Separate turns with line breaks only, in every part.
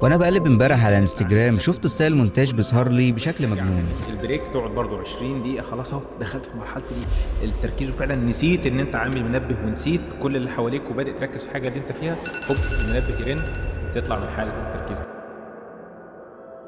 وانا بقلب امبارح على انستجرام شفت ستايل مونتاج بيظهر لي بشكل مجنون.
البريك تقعد برضو 20 دقيقة، خلاص اهو دخلت في مرحلة التركيز، وفعلا نسيت ان انت عامل منبه ونسيت كل اللي حواليك وبادئ تركز في حاجة اللي انت فيها، هوب المنبه يرن، تطلع من حالة التركيز.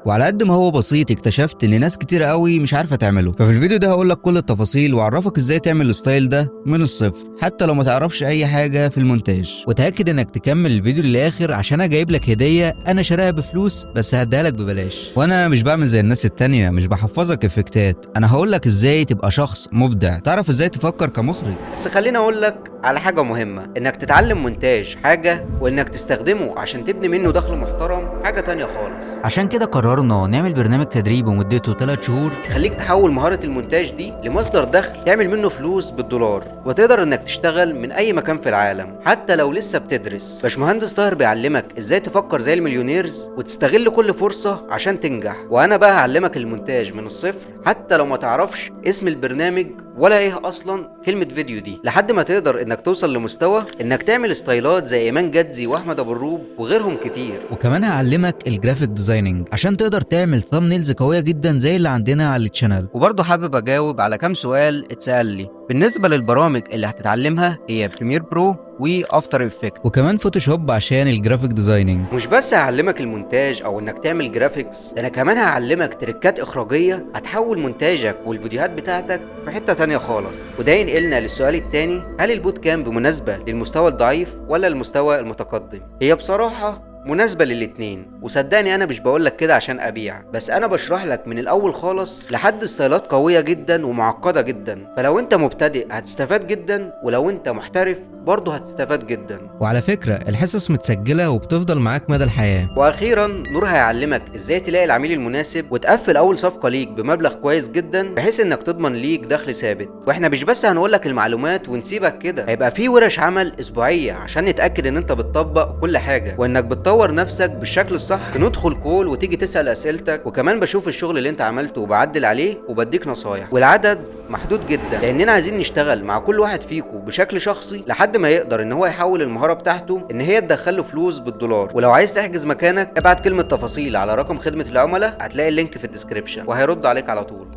وعلى قد ما هو بسيط اكتشفت ان ناس كتير قوي مش عارفه تعمله، ففي الفيديو ده هقول لك كل التفاصيل واعرفك ازاي تعمل الستايل ده من الصفر حتى لو ما تعرفش اي حاجه في المونتاج. وتاكد انك تكمل الفيديو للاخر عشان انا جايب لك هديه انا شاريها بفلوس بس هديها لك ببلاش. وانا مش بعمل زي الناس التانية، مش بحفظك افكتات، انا هقول لك ازاي تبقى شخص مبدع، تعرف ازاي تفكر كمخرج.
بس خليني اقول لك على حاجه مهمه، انك تتعلم مونتاج حاجه وانك تستخدمه عشان تبني منه دخل محترم حاجه تانية خالص.
عشان كده قررنا نعمل برنامج تدريب ومدته 3 شهور
يخليك تحول مهاره المونتاج دي لمصدر دخل تعمل منه فلوس بالدولار، وتقدر انك تشتغل من اي مكان في العالم حتى لو لسه بتدرس. باشمهندس طاهر بيعلمك ازاي تفكر زي المليونيرز وتستغل كل فرصه عشان تنجح، وانا بقى هعلمك المونتاج من الصفر حتى لو ما تعرفش اسم البرنامج ولا ايه اصلا كلمه فيديو دي، لحد ما تقدر انك توصل لمستوى انك تعمل ستايلات زي ايمان جدزي واحمد ابو الروب وغيرهم كتير.
وكمان هعلمك الجرافيك ديزايننج عشان تقدر تعمل ثامبنيلز قويه جدا زي اللي عندنا على الشانل.
وبرضه حابب اجاوب على كام سؤال اتسال لي. بالنسبه للبرامج اللي هتتعلمها هي بريمير برو وافتر افكت
وكمان فوتوشوب عشان الجرافيك ديزايننج.
مش بس هعلمك المونتاج او انك تعمل جرافيكس، ده انا كمان هعلمك تريكات اخراجيه هتحول مونتاجك والفيديوهات بتاعتك في حته تانية خالص. وده ينقلنا للسؤال التاني، هل البوت كامب مناسبه للمستوى الضعيف ولا المستوى المتقدم؟ هي بصراحه مناسبة للاتنين، وصدقني انا مش بقولك كده عشان ابيع، بس انا بشرح لك من الاول خالص لحد ستايلات قوية جدا ومعقدة جدا. فلو انت مبتدئ هتستفاد جدا، ولو انت محترف برضه هتستفاد جدا.
وعلى فكرة الحصص متسجلة وبتفضل معاك مدى الحياة.
واخيرا نور هيعلمك ازاي تلاقي العميل المناسب وتقفل اول صفقة ليك بمبلغ كويس جدا بحيث انك تضمن ليك دخل ثابت. واحنا مش بس هنقولك المعلومات ونسيبك كده، هيبقى في ورش عمل اسبوعية عشان نتأكد ان انت بتطبق كل حاجة وانك بتطور نفسك بالشكل الصح. ندخل كول وتيجي تسأل اسئلتك، وكمان بشوف الشغل اللي انت عملته وبعدل عليه وبديك نصايح. والعدد محدود جدا لاننا عايزين نشتغل مع كل واحد فيكم بشكل شخصي لحد ما يقدر ان هو يحول المهارة بتاعته ان هي تدخله فلوس بالدولار. ولو عايز تحجز مكانك ابعت كلمة تفاصيل على رقم خدمة العملاء، هتلاقي اللينك في الديسكريبشن وهيرد عليك على طول.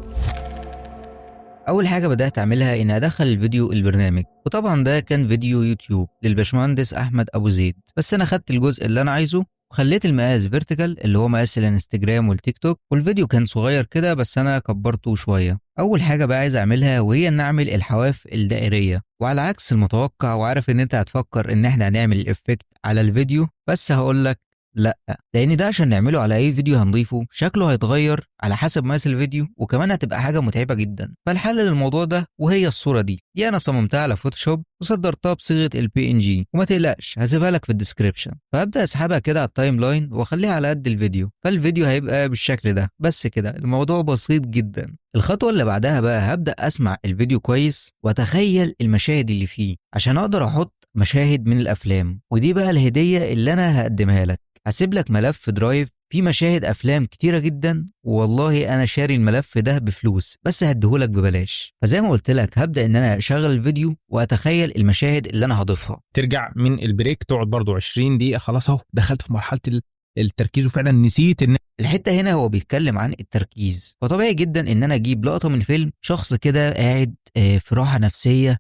اول حاجه بدات اعملها اني ادخل الفيديو البرنامج، وطبعا ده كان فيديو يوتيوب للباشمهندس احمد ابو زيد، بس انا خدت الجزء اللي انا عايزه وخليت المقاس فيرتيكال اللي هو مقاس الانستجرام والتيك توك، والفيديو كان صغير كده بس انا كبرته شويه. اول حاجه بقى عايز اعملها وهي ان اعمل الحواف الدائريه، وعلى عكس المتوقع وعارف ان انت هتفكر ان احنا هنعمل الافكت على الفيديو، بس هقولك لا، لان ده عشان نعمله على اي فيديو هنضيفه شكله هيتغير على حسب مقاس الفيديو، وكمان هتبقى حاجه متعبه جدا. فالحل للموضوع ده وهي الصوره دي انا صممتها على فوتوشوب وصدرتها بصيغه البي ان جي، وما تقلقش هسيبها لك في الديسكريبشن. فابدا اسحبها كده على التايم لاين واخليها على قد الفيديو، فالفيديو هيبقى بالشكل ده. بس كده الموضوع بسيط جدا. الخطوه اللي بعدها بقى هبدا اسمع الفيديو كويس واتخيل المشاهد اللي فيه عشان اقدر احط مشاهد من الافلام، ودي بقى الهديه اللي انا هقدمها لك. هسيب لك ملف درايف فيه مشاهد افلام كتيره جدا، والله انا شاري الملف ده بفلوس بس هديهولك ببلاش. فزي ما قلت لك هبدا ان انا اشغل الفيديو واتخيل المشاهد اللي انا هضيفها.
ترجع من البريك تقعد برضو 20 دقيقة، خلاص اهو دخلت في مرحلة التركيز، وفعلا نسيت ان
الحته هنا هو بيتكلم عن التركيز، فطبيعي جدا ان انا اجيب لقطه من فيلم شخص كده قاعد في راحه نفسيه،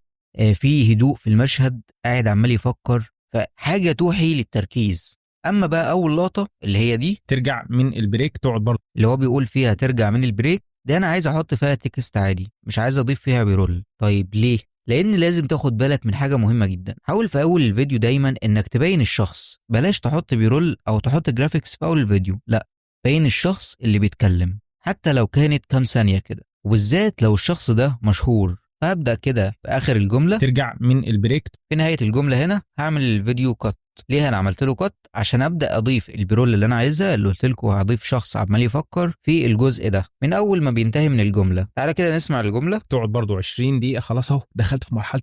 في هدوء في المشهد، قاعد عمال يفكر، فحاجه توحي للتركيز. اما بقى اول لقطه اللي هي دي
ترجع من البريك تقعد برضو
اللي هو بيقول فيها ترجع من البريك، ده انا عايز احط فيها تكست عادي، مش عايز اضيف فيها بيرول. طيب ليه؟ لان لازم تاخد بالك من حاجه مهمه جدا. حاول في اول الفيديو دايما انك تبين الشخص، بلاش تحط بيرول او تحط جرافيكس في اول الفيديو، لا، بين الشخص اللي بيتكلم حتى لو كانت كام ثانيه كده، وبالذات لو الشخص ده مشهور. فابدا كده في اخر الجمله
ترجع من البريك.
في نهايه الجمله هنا هعمل الفيديو كات. ليه انا عملت له كات؟ عشان ابدا اضيف البيرول اللي انا عايزها، اللي قلت لكم هضيف شخص عمال يفكر في الجزء ده من اول ما بينتهي من الجمله. تعالى كده نسمع الجمله.
تقعد برضو 20 دقيقة، خلاص اهو دخلت في مرحلة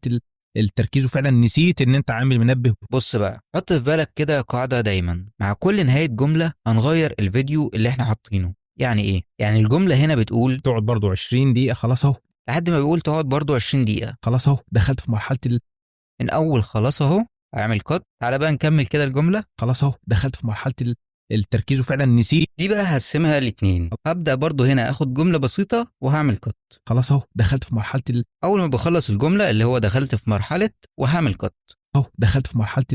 التركيز، وفعلا نسيت ان انت عامل منبه.
بص بقى، حط في بالك كده قاعده دايما، مع كل نهايه جمله هنغير الفيديو اللي احنا حاطينه. يعني ايه؟ يعني الجمله هنا بتقول
تقعد برضو 20 دقيقة، خلاص اهو
لحد ما بيقول تقعد برضو 20 دقيقه،
خلاص اهو دخلت في مرحلة
من اول خلاص اهو هعمل كات. تعالى بقى نكمل كده الجمله.
خلاص اهو دخلت في مرحلة التركيز وفعلا نسيت.
دي بقى هقسمها لاتنين. هبدأ برضو هنا اخد جملة بسيطة وهعمل كت.
خلاص اهو دخلت في مرحله
اول ما بخلص الجملة اللي هو دخلت في مرحلة وهعمل كت
اهو دخلت في مرحله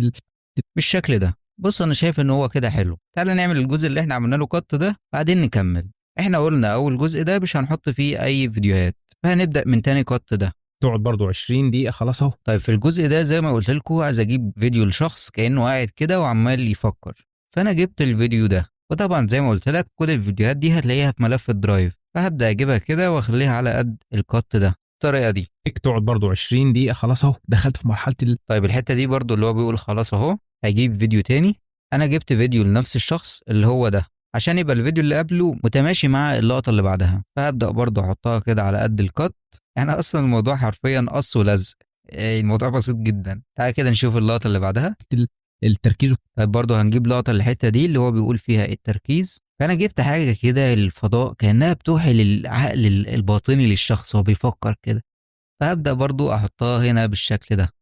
بالشكل ده. بص انا شايف ان هو كده حلو. تعالى نعمل الجزء اللي احنا عملنا له كت ده بعدين نكمل. احنا قلنا اول جزء ده مش هنحط فيه اي فيديوهات، فهنبدأ من تاني كت ده.
تقعد برضو 20 دقيقه. خلاص اهو.
طيب في الجزء ده زي ما قلت لكم عايز اجيب فيديو لشخص كأنه قاعد كده وعمال يفكر، فانا جبت الفيديو ده. وطبعا زي ما قلت لك كل الفيديوهات دي هتلاقيها في ملف الدرايف، فهبدأ اجيبها كده واخليها على قد الكت ده بالطريقة دي.
تقعد برضو 20 دقيقه. خلاص اهو دخلت في مرحله
طيب الحتة دي برضو اللي هو بيقول خلاص اهو هيجيب فيديو تاني. انا جبت فيديو لنفس الشخص اللي هو ده عشان يبقى الفيديو اللي قبله متماشي مع اللقطة اللي بعدها، فهبدأ برضو احطها كده على قد الكت. يعني اصلا الموضوع حرفيا قص ولزق، الموضوع بسيط جدا. تعالى كده نشوف اللقطة اللي بعدها.
التركيز.
طيب برضو هنجيب لقطة الحتة دي اللي هو بيقول فيها التركيز. فانا جبت حاجة كده للفضاء كأنها بتوحي للعقل الباطني للشخص وهو بيفكر كده، فهبدأ برضو احطها هنا بالشكل ده.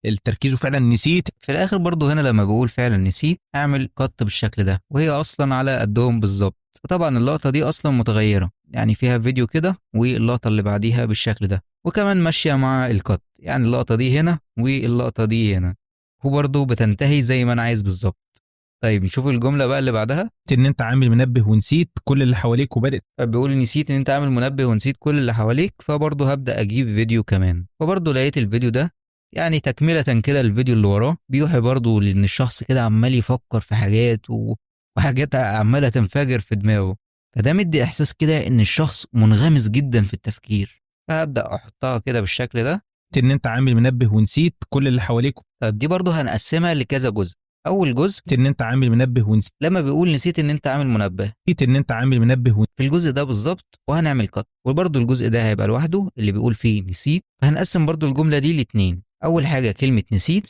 التركيز وفعلا نسيت.
في الاخر برضو هنا لما بقول فعلا نسيت اعمل كت بالشكل ده، وهي اصلا على قدهم بالظبط. وطبعا اللقطه دي اصلا متغيره، يعني فيها فيديو كده واللقطه اللي بعديها بالشكل ده، وكمان ماشيه مع الكت، يعني اللقطه دي هنا واللقطه دي هنا، وبرضو بتنتهي زي ما انا عايز بالظبط. طيب نشوف الجمله بقى اللي بعدها.
ان انت عامل منبه ونسيت كل اللي حواليك وبدأ.
بيقول نسيت ان انت عامل منبه ونسيت كل اللي حواليك، فبرضو هبدا اجيب فيديو كمان. فبرضو لقيت الفيديو ده يعني تكملة كده الفيديو اللي وراه، بيوحي برضه لأن الشخص كده عمال يفكر في حاجات وحاجات عمالة تنفجر في دماغه، فده مدي إحساس كده إن الشخص منغمس جدا في التفكير. فهبدأ أحطها كده بالشكل ده.
ان انت عامل منبه ونسيت كل اللي حواليك.
طيب دي برضه هنقسمها لكذا جزء. أول جزء
ان انت عامل منبه ونسيت.
لما بيقول نسيت إن أنت عامل منبه،
ان انت عامل منبه
في الجزء ده بالظبط وهنعمل كت. وبرضه الجزء ده هيبقى لوحده اللي بيقول فيه نسيت، فهنقسم برضه الجملة دي لاتنين. أول حاجة كلمة نسيت،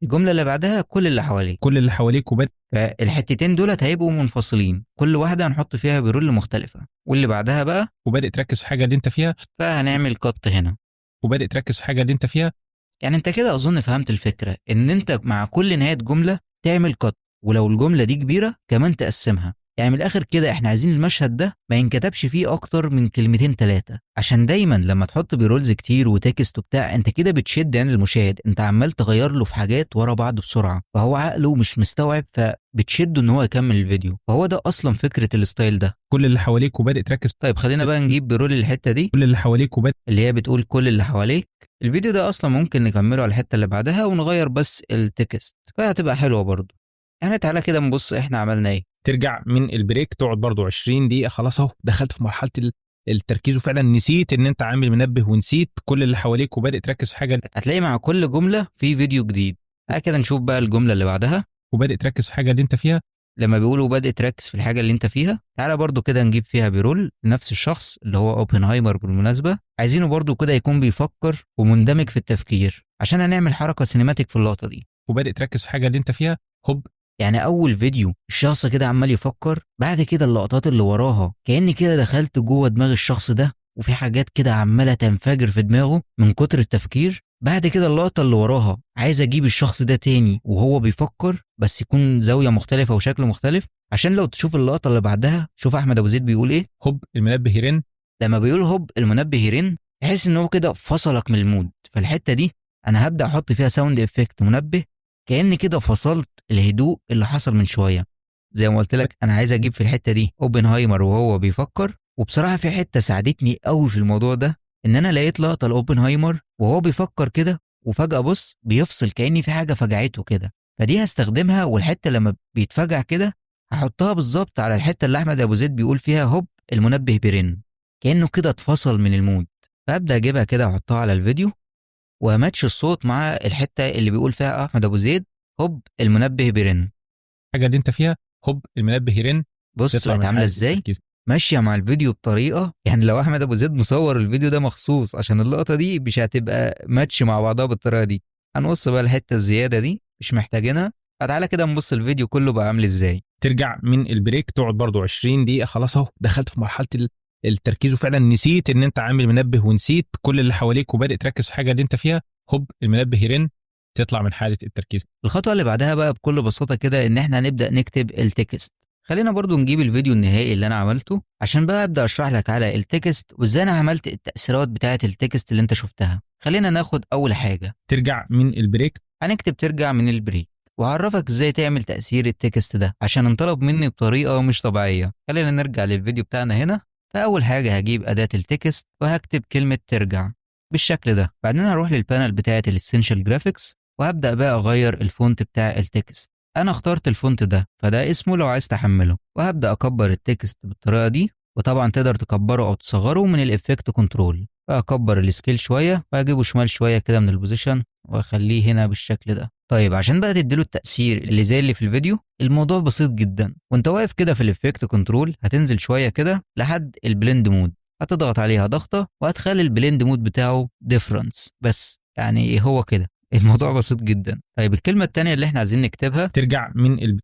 الجملة اللي بعدها كل اللي حواليك.
كل اللي حواليك وبدأ.
فالحتتين دولت هيبقوا منفصلين، كل واحدة هنحط فيها برول مختلفة. واللي بعدها بقى
وبدأ تركز في حاجة اللي انت فيها،
فهنعمل كت هنا.
وبدأ تركز في حاجة اللي انت فيها.
يعني انت كده اظن فهمت الفكرة، ان انت مع كل نهاية جملة تعمل كت، ولو الجملة دي كبيرة كمان تقسمها. يعني من الاخر كده احنا عايزين المشهد ده ما ينكتبش فيه اكتر من كلمتين ثلاثة، عشان دايما لما تحط بيرولز كتير وتكست وبتاع انت كده بتشد يعني المشاهد، انت عمال تغير له في حاجات ورا بعض بسرعة، فهو عقله مش مستوعب، فبتشده ان هو يكمل الفيديو. فهو ده اصلا فكرة الستايل ده.
كل اللي حواليك وبدأ تركز.
طيب خلينا بقى نجيب بيرول الحتة دي،
كل اللي حواليك وبدأ،
اللي هي بتقول كل اللي حواليك. الفيديو ده اصلا ممكن نكمله على الحته اللي بعدها ونغير بس التكست، فهتبقى حلوه برضو. يعني تعالى كده نبص احنا عملنا ايه.
ترجع من البريك تقعد برضو 20 دقيقه. خلاص اهو دخلت في مرحله التركيز وفعلا نسيت ان انت عامل منبه ونسيت كل اللي حواليك وبدأ تركز في حاجه.
هتلاقي مع كل جمله في فيديو جديد. تعالى كده نشوف بقى الجمله اللي بعدها.
وبدأ تركز في حاجه اللي انت فيها.
لما بيقولوا بدأ تركز في الحاجه اللي انت فيها، تعالى برضو كده نجيب فيها بيرول نفس الشخص اللي هو اوبنهايمر بالمناسبه. عايزينه برضو كده يكون بيفكر ومندمج في التفكير، عشان هنعمل حركه سينماتيك في اللقطه دي.
وبدأ تركز في حاجه اللي انت فيها. هوب،
يعني اول فيديو الشخص كده عمال يفكر، بعد كده اللقطات اللي وراها كأني كده دخلت جوه دماغ الشخص ده، وفي حاجات كده عماله تنفجر في دماغه من كتر التفكير. بعد كده اللقطه اللي وراها عايز اجيب الشخص ده تاني وهو بيفكر، بس يكون زاويه مختلفه وشكل مختلف، عشان لو تشوف اللقطه اللي بعدها شوف احمد ابو زيد بيقول ايه.
هوب المنبه يرن.
لما بيقول هوب المنبه يرن تحس ان هو كده فصلك من المود. فالحته دي انا هبدا احط فيها ساوند افكت منبه، كأني كده فصلت الهدوء اللي حصل من شويه. زي ما قلت لك انا عايز اجيب في الحته دي اوبنهايمر وهو بيفكر. وبصراحه في حته ساعدتني قوي في الموضوع ده، ان انا لقيت لقطه لاوبنهايمر وهو بيفكر كده، وفجاه بص بيفصل كأني في حاجه فجعته كده. فدي هستخدمها، والحته لما بيتفجع كده هحطها بالظبط على الحته اللي احمد ابو زيد بيقول فيها هوب المنبه بيرن، كأنه كده اتفصل من المود. فابدا اجيبها كده احطها على الفيديو، وماتش الصوت مع الحته اللي بيقول فيها احمد ابو زيد هوب المنبه بيرن.
حاجه اللي انت فيها هوب المنبه يرن.
بص بقت عامله ازاي، ماشيه مع الفيديو بطريقه، يعني لو احمد ابو زيد مصور الفيديو ده مخصوص عشان اللقطه دي مش هتبقى ماتش مع بعضها بالطريقه دي. هنبص بقى الحته الزياده دي مش محتاجينها. فتعالى كده نبص الفيديو كله بقى عامل ازاي.
ترجع من البريك تقعد برضو 20 دقيقه. خلاص اهو دخلت في مرحله التركيز وفعلا نسيت ان انت عامل منبه ونسيت كل اللي حواليك وبدأ تركز في حاجه اللي انت فيها. هوب المنبه يرن. تطلع من حاله التركيز.
الخطوه اللي بعدها بقى بكل بساطه كده ان احنا هنبدا نكتب التكست. خلينا برضو نجيب الفيديو النهائي اللي انا عملته عشان بقى ابدا اشرح لك على التكست وازاي انا عملت التاثيرات بتاعه التكست اللي انت شفتها. خلينا ناخد اول حاجه،
ترجع من البريك.
هنكتب ترجع من البريك، وهعرفك ازاي تعمل تاثير التكست ده عشان انطلب مني بطريقه مش طبيعيه. خلينا نرجع للفيديو بتاعنا هنا. فاول حاجه هجيب اداه التكست وهكتب كلمه ترجع بالشكل ده. بعدين هروح للبانل بتاعه الاسينشال جرافيكس وهبدا بقى اغير الفونت بتاع التكست. انا اخترت الفونت ده فده اسمه لو عايز تحمله، وهبدا اكبر التكست بالطريقه دي. وطبعا تقدر تكبره او تصغره من الافكت كنترول. فاكبر السكيل شويه وهجيبه شمال شويه كده من البوزيشن واخليه هنا بالشكل ده. طيب عشان بقى تديله التأثير اللي زي اللي في الفيديو، الموضوع بسيط جدا. وانت واقف كده في الافكت كنترول هتنزل شويه كده لحد البلند مود، هتضغط عليها ضغطه وهتخلي البلند مود بتاعه ديفرنس. بس يعني هو كده الموضوع بسيط جدا. طيب الكلمه الثانيه اللي احنا عايزين نكتبها،
ترجع من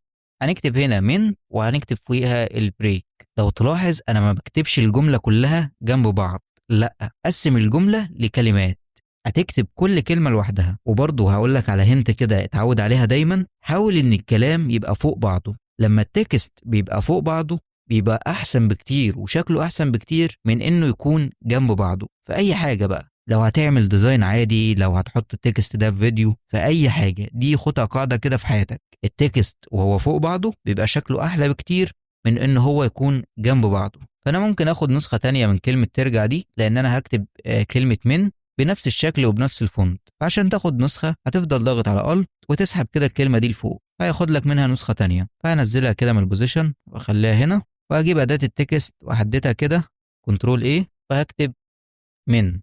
هنكتب هنا من وهنكتب فوقها البريك. لو تلاحظ انا ما بكتبش الجمله كلها جنب بعض، لا، قسم الجمله لكلمات، هتكتب كل كلمه لوحدها. وبرضه هقول لك على هنت كده اتعود عليها دايما، حاول ان الكلام يبقى فوق بعضه. لما التكست بيبقى فوق بعضه بيبقى احسن بكتير وشكله احسن بكتير من انه يكون جنب بعضه في اي حاجه بقى. لو هتعمل ديزاين عادي، لو هتحط التكست ده في فيديو، في اي حاجه، دي خدها قاعده كده في حياتك. التكست وهو فوق بعضه بيبقى شكله احلى بكتير من ان هو يكون جنب بعضه. فانا ممكن اخد نسخه تانية من كلمه ترجع دي، لان انا هكتب كلمه من بنفس الشكل وبنفس الفونت. فعشان تاخد نسخه هتفضل ضاغط على الت وتسحب كده الكلمه دي لفوق، فهياخد لك منها نسخه تانية. فهنزلها كده من البوزيشن واخليها هنا، وهجيب اداه التكست واحددها كده كنترول ايه، وهكتب من.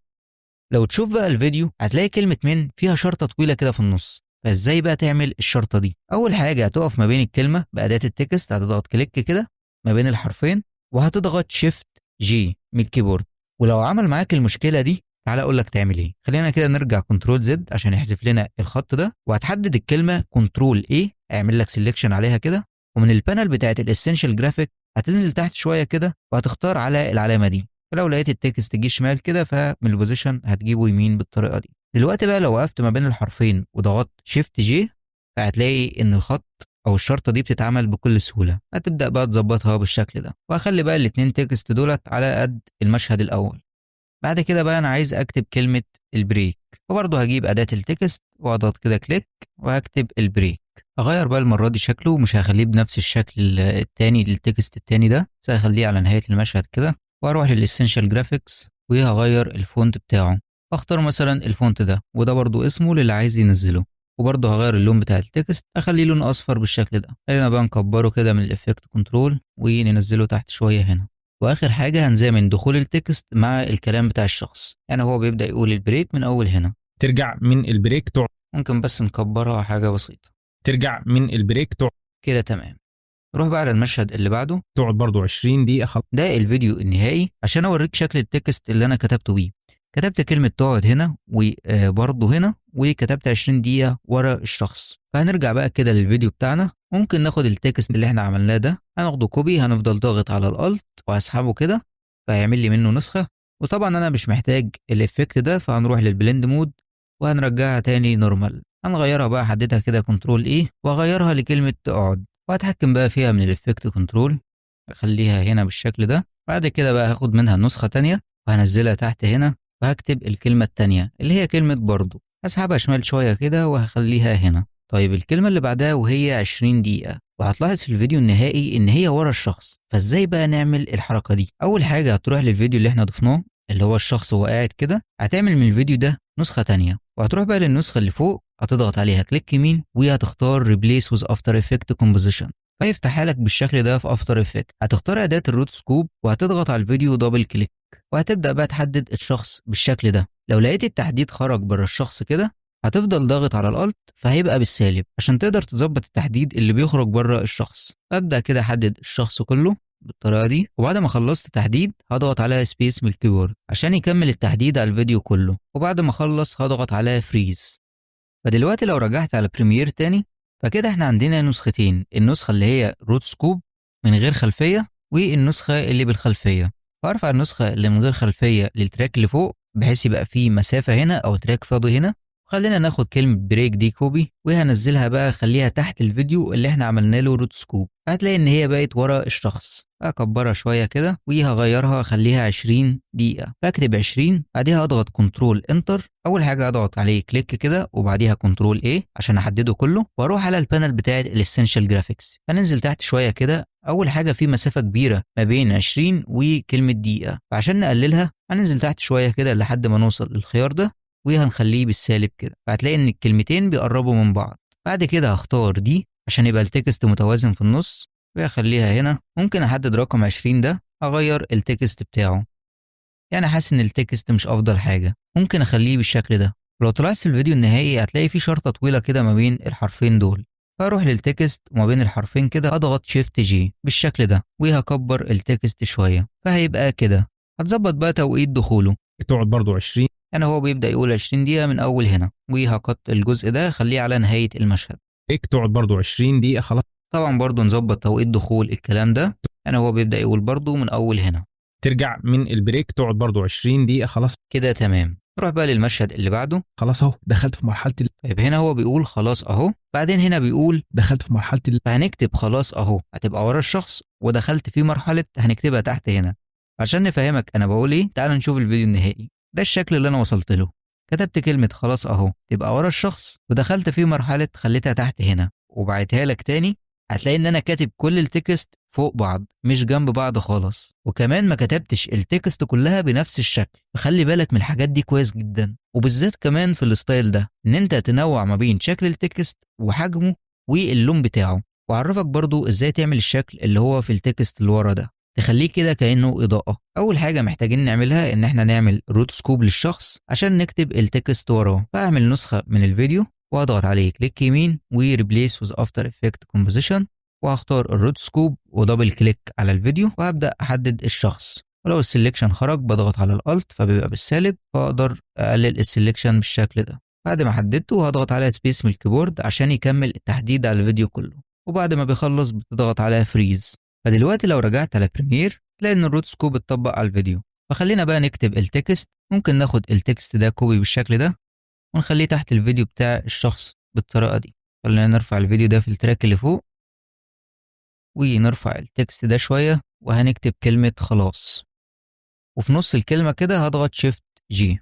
لو تشوف بقى الفيديو هتلاقي كلمة من فيها شرطة طويلة كده في النص. فازاي بقى تعمل الشرطة دي؟ أول حاجة هتقف ما بين الكلمة بأداة التكست، هتضغط كليك كده ما بين الحرفين وهتضغط شيفت جي من الكيبورد. ولو عمل معاك المشكلة دي تعالى أقول لك تعمل إيه. خلينا كده نرجع كنترول زد عشان يحذف لنا الخط ده، وهتحدد الكلمة كنترول ايه، هيعمل لك سيلكشن عليها كده. ومن البانل بتاعت الاسينشال جرافيك هتنزل تحت شوية كده وهتختار على العلامة دي. فلو لقيت التكست جه شمال كده فمن البوزيشن هتجيبه يمين بالطريقه دي. دلوقتي بقى لو وقفت ما بين الحرفين وضغطت شيفت جي فهتلاقي ان الخط او الشرطه دي بتتعمل بكل سهوله. هتبدا بقى تظبطها بالشكل ده، وهخلي بقى الاتنين تكست دولت على قد المشهد الاول. بعد كده بقى انا عايز اكتب كلمه البريك، فبرضه هجيب اداه التكست واضغط كده كليك وهكتب البريك. اغير بقى المره دي شكله، مش هخليه بنفس الشكل التاني للتكست التاني ده، بس هخليه على نهايه المشهد كده. واروح للاسينشال جرافيكس وهغير الفونت بتاعه، واختار مثلا الفونت ده، وده برضو اسمه للي عايز ينزله. وبرضه هغير اللون بتاع التكست، اخليه لون اصفر بالشكل ده. خلينا بقى نكبره كده من الافكت كنترول وننزله تحت شويه هنا. واخر حاجه هنزامن دخول التكست مع الكلام بتاع الشخص، يعني هو بيبدا يقول البريك من اول هنا.
ترجع من البريك
ممكن بس نكبرها حاجه بسيطه.
ترجع من البريك
كده تمام. نروح بقى على المشهد اللي بعده.
تقعد برضو 20 دقيقة.
ده الفيديو النهائي عشان اوريك شكل التكست اللي انا كتبته بيه. كتبت كلمة تقعد هنا وبرضه هنا، وكتبت 20 دقيقة ورا الشخص. فهنرجع بقى كده للفيديو بتاعنا. ممكن ناخد التكست اللي احنا عملناه ده، هناخده كوبي، هنفضل ضاغط على الالت وهسحبه كده فهيعمل لي منه نسخة. وطبعا انا مش محتاج الافكت ده، فهنروح للبلند مود وهنرجعها تاني نورمال. هنغيرها بقى، احددها كده كنترول ايه واغيرها لكلمة تقعد، وهتحكم بقى فيها من الافكت كنترول، اخليها هنا بالشكل ده. بعد كده بقى هاخد منها نسخة تانية وهنزلها تحت هنا، وهكتب الكلمة التانية اللي هي كلمة برضو، هسحبها شمال شوية كده وهخليها هنا. طيب الكلمة اللي بعدها وهي 20 دقيقة، وهتلاحظ في الفيديو النهائي ان هي ورا الشخص. فازاي بقى نعمل الحركة دي؟ اول حاجة هتروح للفيديو اللي احنا ضفناه اللي هو الشخص وهو قاعد كده، هتعمل من الفيديو ده نسخة تانية، وهتروح بقى للنسخة اللي فوق، هتضغط عليها كليك يمين وهتختار ريبليس وذ افتر افكت كومبوزيشن، فيفتحها لك بالشكل ده في افتر افكت. هتختار اداة الروت سكوب وهتضغط على الفيديو دبل كليك، وهتبدأ بقى تحدد الشخص بالشكل ده. لو لقيت التحديد خرج بره الشخص كده هتفضل ضاغط على الالت فهيبقى بالسالب عشان تقدر تظبط التحديد اللي بيخرج بره الشخص. فابدأ كده احدد الشخص كله بالطريقه دي، وبعد ما خلصت تحديد هضغط على سبيس من الكيبورد عشان يكمل التحديد على الفيديو كله، وبعد ما اخلص هضغط على فريز. فدلوقتي لو رجعت على بريمير تاني فكده احنا عندنا نسختين، النسخه اللي هي روت سكوب من غير خلفيه والنسخه اللي بالخلفيه. فارفع النسخه اللي من غير خلفيه للتراك اللي فوق بحيث يبقى فيه مسافه هنا او تراك فاضي هنا، خلينا ناخد كلمة بريك دي كوبي وهنزلها بقى، خليها تحت الفيديو اللي احنا عملنا له روتسكوب، هتلاقي ان هي بقت ورا الشخص. هكبرها شوية كده وهغيرها خليها 20 دقيقة، فاكتب 20 بعديها اضغط كنترول انتر. اول حاجة اضغط عليه كليك كده وبعديها كنترول ايه عشان احدده كله، واروح على البانل بتاعت الاسينشال جرافيكس. هننزل تحت شوية كده، اول حاجة في مسافة كبيرة ما بين 20 وكلمة دقيقة، فعشان نقللها هننزل تحت شوية كده لحد ما نوصل للخيار ده وهنخليه بالسالب كده، فهتلاقي ان الكلمتين بيقربوا من بعض. بعد كده هختار دي عشان يبقى التكست متوازن في النص وهخليها هنا. ممكن احدد رقم 20 ده اغير التكست بتاعه، يعني حاسس ان التكست مش افضل حاجة، ممكن اخليه بالشكل ده. ولو طلعت في الفيديو النهائي هتلاقي في شرطة طويلة كده ما بين الحرفين دول، فاروح للتكست وما بين الحرفين كده اضغط شيفت جي بالشكل ده وهكبر التكست شوية، فهيبقى كده. هتظبط بقى توقيت دخوله،
تقعد برضو 20.
يعني هو بيبدأ يقول 20 دقيقة من أول هنا، وهقط الجزء ده خليه على نهاية المشهد.
تقعد برضو 20 دقيقة خلاص.
طبعا برضو نظبط توقيت دخول الكلام ده، يعني هو بيبدأ يقول برضو من أول هنا.
ترجع من البريك تقعد برضو 20 دقيقة خلاص
كده تمام. نروح بقى للمشهد اللي بعده.
خلاص اهو دخلت في مرحلة
طيب هنا هو بيقول خلاص أهو، بعدين هنا بيقول
دخلت في مرحلة
فهنكتب خلاص أهو هتبقى ورا الشخص، ودخلت في مرحلة هنكتبها تحت هنا. عشان نفهمك أنا بقول إيه تعال نشوف الفيديو النهائي. ده الشكل اللي أنا وصلت له، كتبت كلمة خلاص أهو تبقى ورا الشخص، ودخلت في مرحلة خليتها تحت هنا وبعتها لك تاني. هتلاقي ان انا كاتب كل التكست فوق بعض مش جنب بعض خالص، وكمان ما كتبتش التكست كلها بنفس الشكل. فخلي بالك من الحاجات دي كويس جدا، وبالذات كمان في الستايل ده ان انت تنوع ما بين شكل التكست وحجمه واللون بتاعه. وعرفك برضو ازاي تعمل الشكل اللي هو في التكست اللي ورا ده، تخليه كده كأنه إضاءة. أول حاجة محتاجين نعملها إن احنا نعمل روت سكوب للشخص عشان نكتب التكست وراه. فأعمل نسخة من الفيديو واضغط عليه كليك يمين وريبليس وذ افتر افكت كومبوزيشن، وهختار الروت سكوب ودبل كليك على الفيديو وهبدا احدد الشخص. ولو السلكشن خرج بضغط على الالت فبيبقى بالسالب، فاقدر اقلل السلكشن بالشكل ده. بعد ما حددته هضغط على سبيس من الكيبورد عشان يكمل التحديد على الفيديو كله، وبعد ما بيخلص بتضغط على فريز. فدلوقتي لو رجعت على بريمير تلاقي ان الروت سكوب اتطبق على الفيديو. فخلينا بقى نكتب التكست. ممكن ناخد التكست ده كوبي بالشكل ده ونخليه تحت الفيديو بتاع الشخص بالطريقة دي. خلينا نرفع الفيديو ده في التراك اللي فوق ونرفع التكست ده شوية وهنكتب كلمة خلاص، وفي نص الكلمة كده هضغط شيفت جي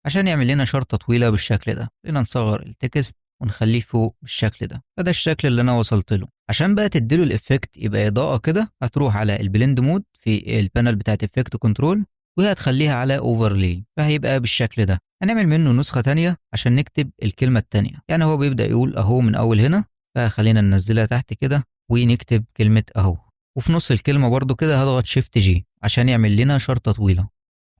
عشان يعمل لنا شرطة طويلة بالشكل ده. خلينا نصغر التكست ونخليه فوق بالشكل ده. فده الشكل اللي انا وصلت له. عشان بقى تديله الافكت يبقى اضاءة كده هتروح على البلند مود في البانل بتاعت افكت كنترول وهتخليها على اوفرلاي، فهيبقى بالشكل ده. هنعمل منه نسخة تانية عشان نكتب الكلمة التانية، يعني هو بيبدأ يقول اهو من اول هنا، فخلينا ننزلها تحت كده ونكتب كلمة اهو. وفي نص الكلمة برضو كده هضغط شيفت جي عشان يعمل لنا شرطة طويلة،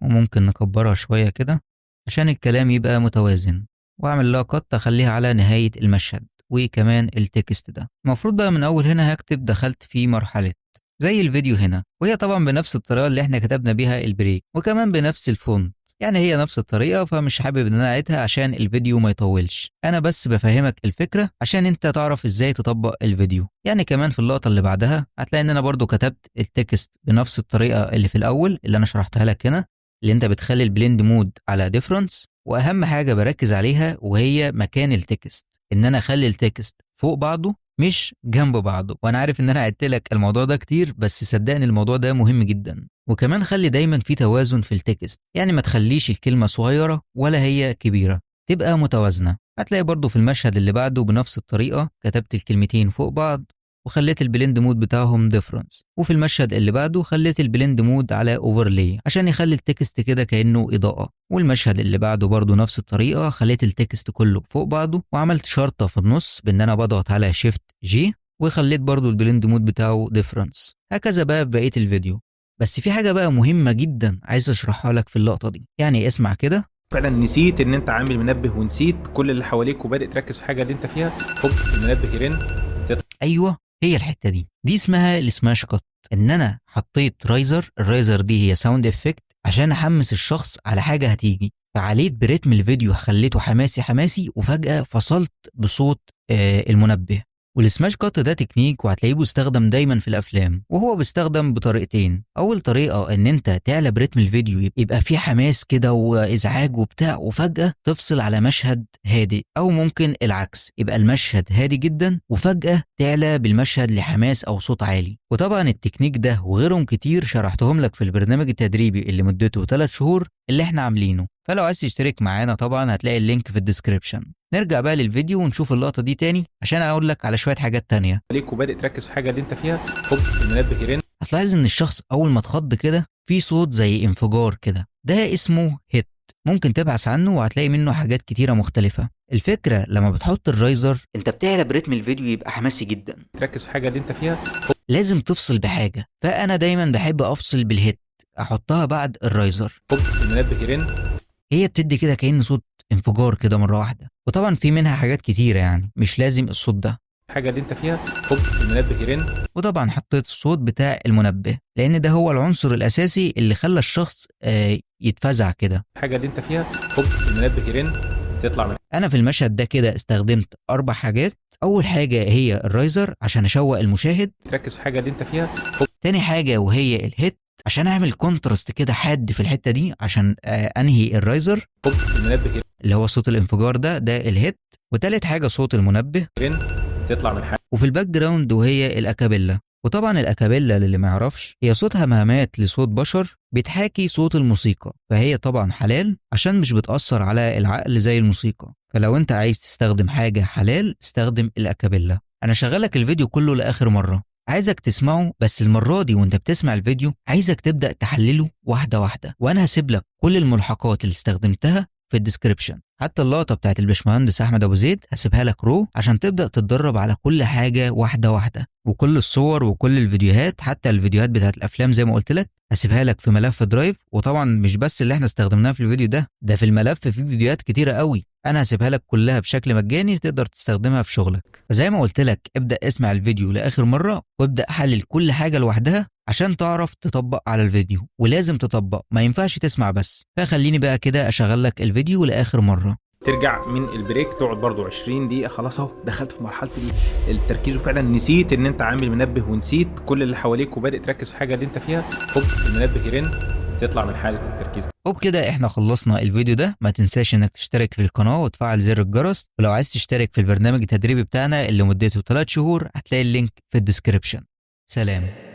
وممكن نكبرها شوية كده عشان الكلام يبقى متوازن، واعمل لها قط اخليها على نهاية المشهد. وكمان التكست ده المفروض بقى من اول هنا هكتب دخلت في مرحلة زي الفيديو هنا، وهي طبعا بنفس الطريقة اللي احنا كتبنا بيها البريك، وكمان بنفس الفونت، يعني هي نفس الطريقة. فمش حابب ان انا اعيدها عشان الفيديو ما يطولش، انا بس بفهمك الفكرة عشان انت تعرف ازاي تطبق الفيديو. يعني كمان في اللقطة اللي بعدها هتلاقي ان انا برضو كتبت التكست بنفس الطريقة اللي في الاول اللي انا شرحتها لك هنا، اللي انت بتخلي البلند مود على ديفرنس. واهم حاجة بركز عليها وهي مكان التكست، ان انا اخلي التكست فوق بعضه مش جنب بعضه. وانا عارف ان انا عدت لك الموضوع ده كتير، بس صدقني الموضوع ده مهم جدا. وكمان خلي دايما في توازن في التكست، يعني ما تخليش الكلمة صغيرة ولا هي كبيرة، تبقى متوازنة. هتلاقي برضو في المشهد اللي بعده بنفس الطريقة كتبت الكلمتين فوق بعض وخليت البلند مود بتاعهم ديفرنس، وفي المشهد اللي بعده خليت البلند مود على اوفرلاي عشان يخلي التكست كده كأنه إضاءة. والمشهد اللي بعده برضو نفس الطريقة، خليت التكست كله فوق بعضه وعملت شرطة في النص بان انا بضغط على شيفت جي، وخليت برضو البلند مود بتاعه ديفرنس. هكذا بقى في بقية الفيديو. بس في حاجة بقى مهمة جدا عايز اشرحها لك في اللقطة دي، يعني اسمع كده.
فعلا نسيت ان انت عامل منبه ونسيت كل اللي حواليك وبادئ تركز في حاجه اللي انت فيها، هوب المنبه يرن.
ايوه هي الحتة دي اسمها السماش كات. ان انا حطيت الرايزر دي هي ساوند افكت عشان احمس الشخص على حاجة هتيجي، فعليت برتم الفيديو خليته حماسي وفجأة فصلت بصوت المنبه. والسماش كات ده تكنيك وهتلاقيه بيستخدم دايما في الافلام، وهو بيستخدم بطريقتين. اول طريقه ان انت تعلى برتم الفيديو يبقى فيه حماس كده وازعاج وبتاع، وفجاه تفصل على مشهد هادئ، او ممكن العكس يبقى المشهد هادي جدا وفجاه تعلى بالمشهد لحماس او صوت عالي. وطبعا التكنيك ده وغيرهم كتير شرحتهم لك في البرنامج التدريبي اللي مدته 3 شهور اللي احنا عاملينه، فلو عايز تشترك معانا طبعا هتلاقي اللينك في الديسكريبشن. نرجع بقى للفيديو ونشوف اللقطة دي تاني عشان اقول لك على شوية حاجات تانية.
عليك وبادئ تركز في حاجه اللي انت فيها، هوب المنبه يرن.
هتلاحظ ان الشخص اول ما اتخض كده في صوت زي انفجار كده، ده اسمه هيت. ممكن تبحث عنه وهتلاقي منه حاجات كتيرة مختلفة. الفكرة لما بتحط الرايزر
انت بتعلى برتم الفيديو يبقى حماسي جدا.
تركز في حاجه اللي انت فيها،
لازم تفصل بحاجة، فانا دايما بحب افصل بالهيت، احطها بعد الرايزر.
هوب المنبه يرن.
هي بتدي كده كأن صوت انفجار كده مرة واحدة. وطبعا في منها حاجات كتيرة يعني مش لازم الصوت ده.
حاجه اللي انت فيها، هوب المنبه يرن.
وطبعا حطيت الصوت بتاع المنبه لان ده هو العنصر الاساسي اللي خلى الشخص يتفزع كده.
حاجه اللي انت فيها، هوب المنبه يرن. تطلع من
انا في المشهد ده كده استخدمت 4 حاجات. اول حاجة هي الرايزر عشان اشوق المشاهد.
تركز في حاجه اللي انت فيها، هوب
تاني حاجة وهي الهيت عشان اعمل كونتراست كده حاد في الحتة دي عشان انهي الرايزر
هوب المنبه
اللي هو صوت الانفجار ده الهيت. وتالت حاجة صوت المنبه.
يرن. تطلع من حاجه.
وفي الباك جراوند وهي الاكابيلا. وطبعا الاكابيلا للي ما يعرفش هي صوت همهمات لصوت بشر بتحاكي صوت الموسيقى، فهي طبعا حلال عشان مش بتأثر على العقل زي الموسيقى. فلو انت عايز تستخدم حاجة حلال استخدم الاكابيلا. انا شغلك الفيديو كله لاخر مرة، عايزك تسمعه، بس المرة دي وانت بتسمع الفيديو عايزك تبدأ تحلله واحدة واحدة، وانا هسيب لك كل الملحقات اللي استخدمتها في الديسكريبشن. حتى اللقطة بتاعت الباشمهندس أحمد أبو زيد هسيبها لك رو عشان تبدأ تتدرب على كل حاجة واحدة واحدة، وكل الصور وكل الفيديوهات حتى الفيديوهات بتاعت الأفلام زي ما قلت لك هسيبها لك في ملف درايف. وطبعا مش بس اللي احنا استخدمناه في الفيديو ده في الملف في فيديوهات كتيرة قوي انا هسيبها لك كلها بشكل مجاني تقدر تستخدمها في شغلك. فزي ما قلت لك ابدأ اسمع الفيديو لآخر مرة وابدأ حلل كل حاجة لوحدها عشان تعرف تطبق على الفيديو، ولازم تطبق ما ينفعش تسمع بس. فخليني بقى كده اشغل لك الفيديو لآخر مرة.
ترجع من البريك تقعد برضو 20 دقيقة، خلاص اهو دخلت في مرحلة التركيز وفعلا نسيت ان انت عامل منبه ونسيت كل اللي حواليك وبادئ تركز في حاجة اللي انت فيها، هوب المنبه يرن. تطلع من حالة التركيز.
وبكده احنا خلصنا الفيديو ده. ما تنساش انك تشترك في القناة وتفعل زر الجرس، ولو عايز تشترك في البرنامج التدريبي بتاعنا اللي مدته 3 شهور هتلاقي اللينك في الديسكريبشن. سلام.